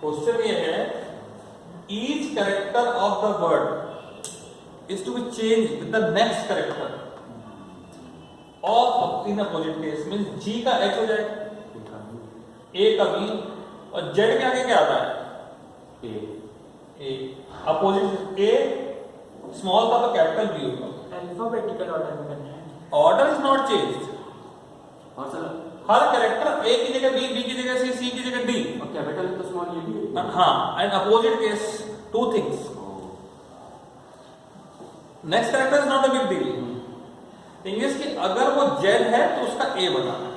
Question ये है, each character of the word is to be changed with the next character of in opposite case means G का H हो जाएगा, A का B और Z के आगे क्या आता है? A अपोजिट A स्मॉल था तो कैपिटल B होगा। अल्फाबेटिकल ऑर्डर में करना है। Order is not changed. और सर हर कैरेक्टर A की जगह B, B की जगह C, C की जगह D। और कैपिटल है तो स्मॉल ये भी है। हाँ, and opposite case two things. Next character is not a big deal. Thing is कि अगर वो Z है तो उसका A बनाना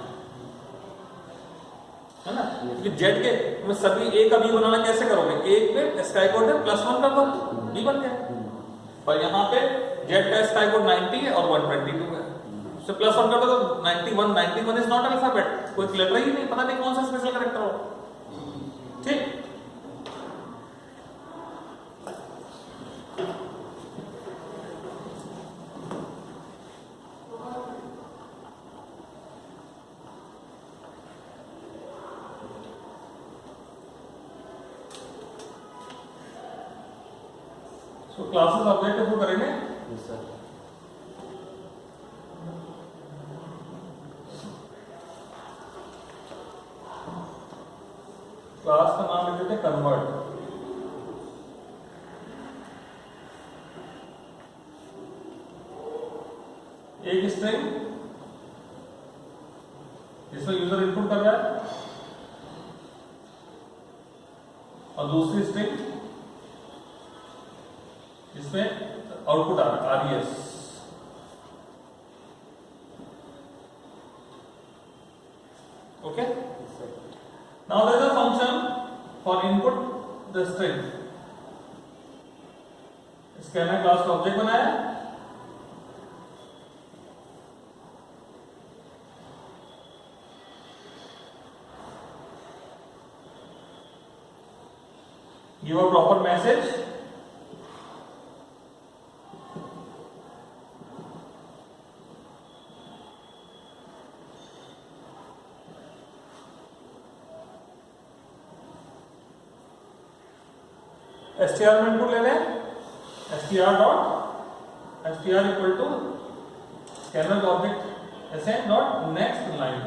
है ना, क्योंकि Z के में सभी A का B बनाना कैसे करोगे? एक पे स्काई कोड है +1 कर दो, B बन गया। और यहाँ पे Z का स्काई कोड 90 है और 122 है, उससे +1 कर दो तो 91। 91 इज नॉट अल्फाबेट, कोई लेटर ही नहीं, पता नहीं कौन सा स्पेशल कैरेक्टर हो। ठीक, तो क्लासेस ऑब्जेक्ट को करेंगे। Yes sir. क्लास का नाम लिख देते हैं कन्वर्ट। एक स्ट्रिंग जिसमें यूजर इनपुट कर रहा है और दूसरी स्ट्रिंग जिसमें आउटपुट आ रहा है RES। Okay, now there is a function for input the string। Scanner class का ऑब्जेक्ट बनाया, give a proper message, str में इनपुट ले लें, str dot str equal to scanner का ऑब्जेक्ट ऐसे dot next line.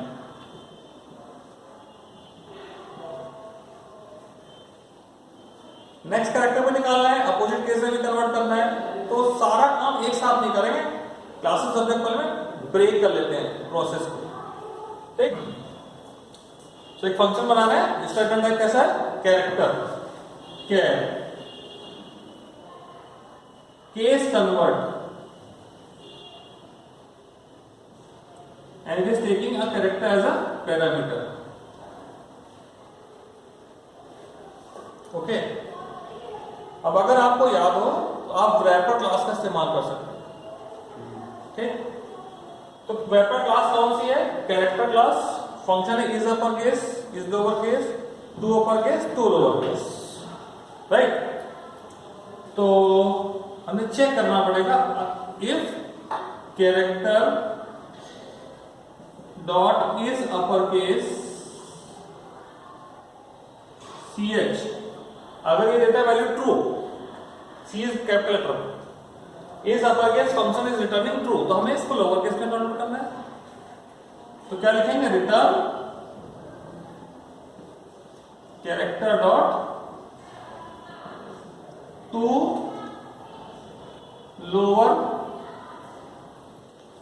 Next character में निकालना है, अपोजिट केस में भी कन्वर्ट करना है, तो सारा काम एक साथ नहीं करेंगे, क्लासेस सब्जेक्ट में ब्रेक कर लेते हैं प्रोसेस को। ठीक, तो एक फंक्शन बनाना है जिसका रिटर्न टाइप कैसा है? Character. Char case convert and it is taking a character as a parameter। Okay, अब अगर आपको याद हो तो आप wrapper क्लास का इस्तेमाल कर सकते हैं। ठीक, तो wrapper क्लास कौन सी है? Character class. फंक्शन है is upper case, is lower case, to upper case, to lower case, right. तो हमें चेक करना पड़ेगा if character dot is upper case CH, अगर ये देता है value true, C is capital letter, is upper case function is returning true, तो हमें इसको लोअर केस में कन्वर्ट करना है। तो क्या लिखेंगे? Return character dot to lower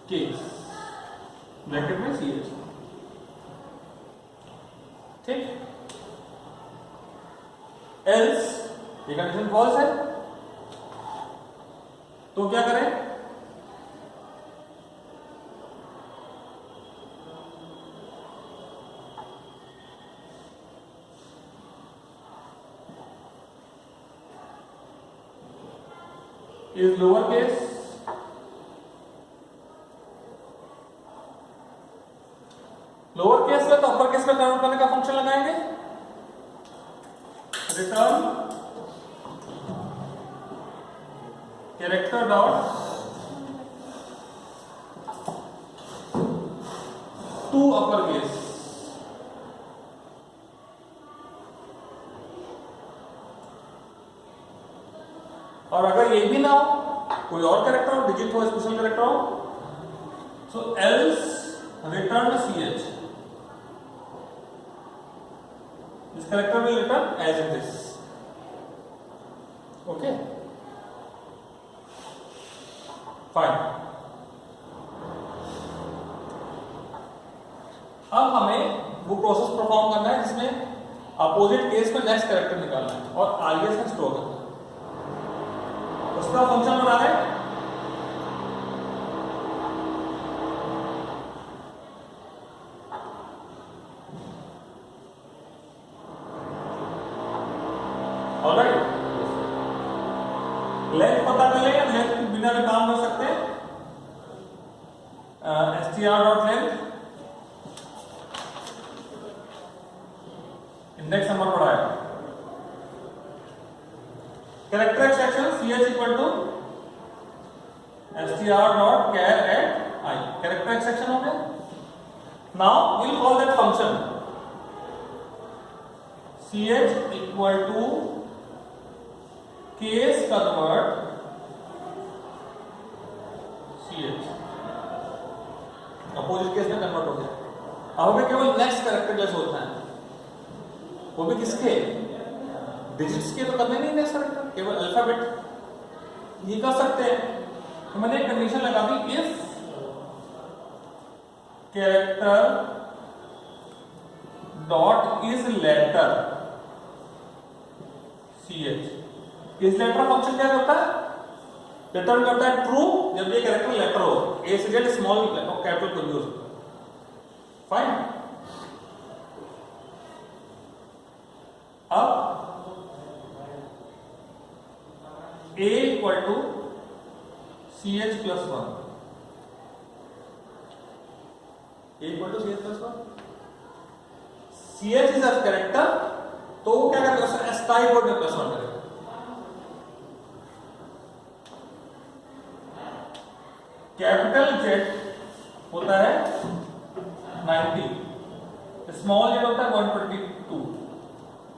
case bracket में CH। ठीक, एल्स ये कंडीशन फॉल्स है तो क्या करें? is lower case lower case में तो अपर केस में कन्वर्ट करने का फंक्शन लगाएंगे, return character dot to upper case और अगर ये भी ना हो, कोई और कैरेक्टर हो, डिजिट हो, स्पेशल कैरेक्टर हो, so else return ch. This character will return as it is. Okay, fine. अब हमें वो प्रोसेस परफॉर्म करना है जिसमें अपोजिट केस में नेक्स्ट कैरेक्टर निकालना है और आरएस में स्टोर करना है। उसका फंक्शन बना है ऑलराइट। लेंथ पता कर लेंगे, लेंथ के बिना भी काम कर सकते हैं। str.length इंडेक्स नंबर पड़ा है। Character extraction ch equal to str.char at I, character extraction हो गया। Now we'll call that function ch equal to case convert ch, opposite case में कन्वर्ट हो गया। अब हमें केवल नेक्स्ट कैरेक्टर जैसे होता है, वो भी किसके, डिजिट्स के तो करने नहीं नेक्स्ट कैरेक्टर, केवल अल्फाबेट ये कर सकते हैं। तो मैंने एक कंडीशन लगा दी, if character dot is letter ch, इस लेटर फंक्शन क्या करता है, रिटर्न करता है ट्रू जब ये कैरेक्टर लेटर हो, ए से जेड स्मॉल और कैपिटल कोई भी हो सकता है। फाइन। अब a equal to ch plus 1, a equal to ch plus 1, ch is a character, तो वो क्या करेगा, स्टाई कोड में प्लस 1 करेगा। कैपिटल Z होता है 90, स्मॉल z होता है 122,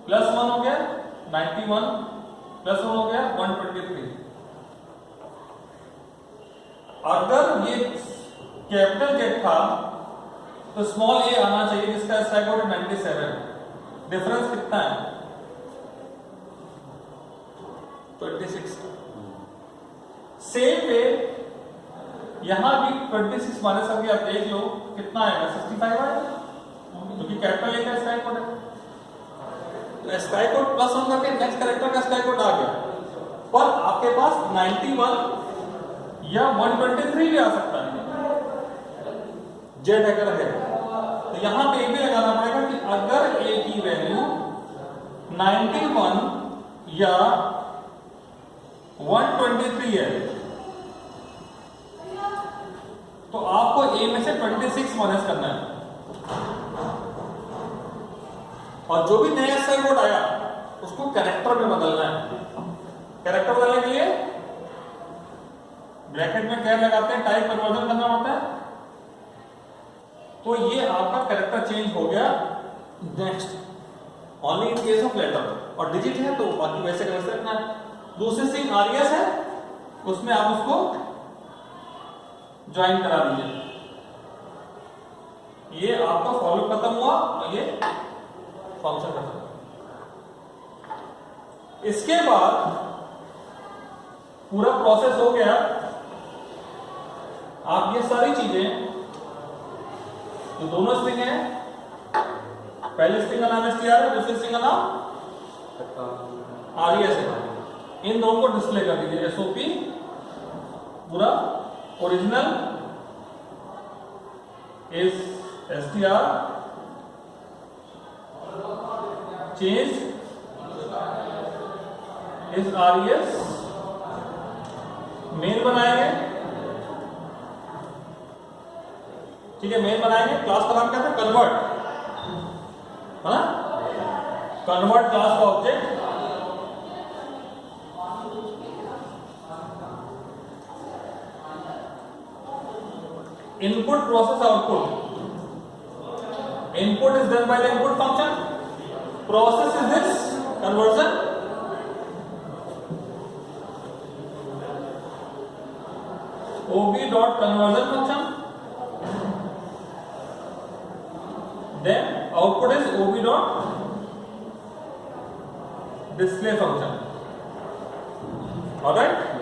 प्लस 1 हो गया 91, प्लस 1 हो गया 123। अगर ये कैपिटल Z था तो स्मॉल a आना चाहिए जिसका स्टैक कोड 97, डिफरेंस कितना है 26। सेम वे यहां भी 26 माइनस करके आप देख लो कितना आएगा, 65 आएगा, क्योंकि कैपिटल ए का स्टैक कोड है। तो स्टैक कोड प्लस 1 करके नेक्स्ट कैरेक्टर का स्टैक कोड आ गया, पर आपके पास 91 या 123 भी आ सकता है जेड अगर है, तो यहां पे ये भी लगाना पड़ेगा कि अगर ए की वैल्यू 91 या 123 है तो आपको ए में से 26 माइनस करना है, और जो भी नया स्टाइल कोड आया उसको कैरेक्टर में बदलना है। कैरेक्टर बदलने के लिए ब्रैकेट में क्या लगाते हैं, टाइप कन्वर्जन करना होता है। तो ये आपका कैरेक्टर चेंज हो गया next only in case of letter, और डिजिट है तो बाकी वैसे का वैसे रखना है। दूसरी स्ट्रिंग आरएस है, उसमें आप उसको ज्वाइन करा दीजिए। ये आपका फॉर लूप खत्म हुआ और ये फंक्शन खत्म। इसके बाद पूरा प्रोसेस हो गया। आप ये सारी चीजें जो दोनों स्ट्रिंग है, पहली स्ट्रिंग का नाम str है, दूसरी स्ट्रिंग का नाम res है, इन दोनों को डिस्प्ले कर दीजिए। SOP पूरा original is str change is res, main बनाएंगे, ठीक है, मेन बनाएंगे। क्लास का नाम क्या था, कन्वर्ट, है ना, कन्वर्ट क्लास का object. Input process output, input is done by the input function, process is this conversion, OB dot conversion function, then output is OB dot display function. Alright?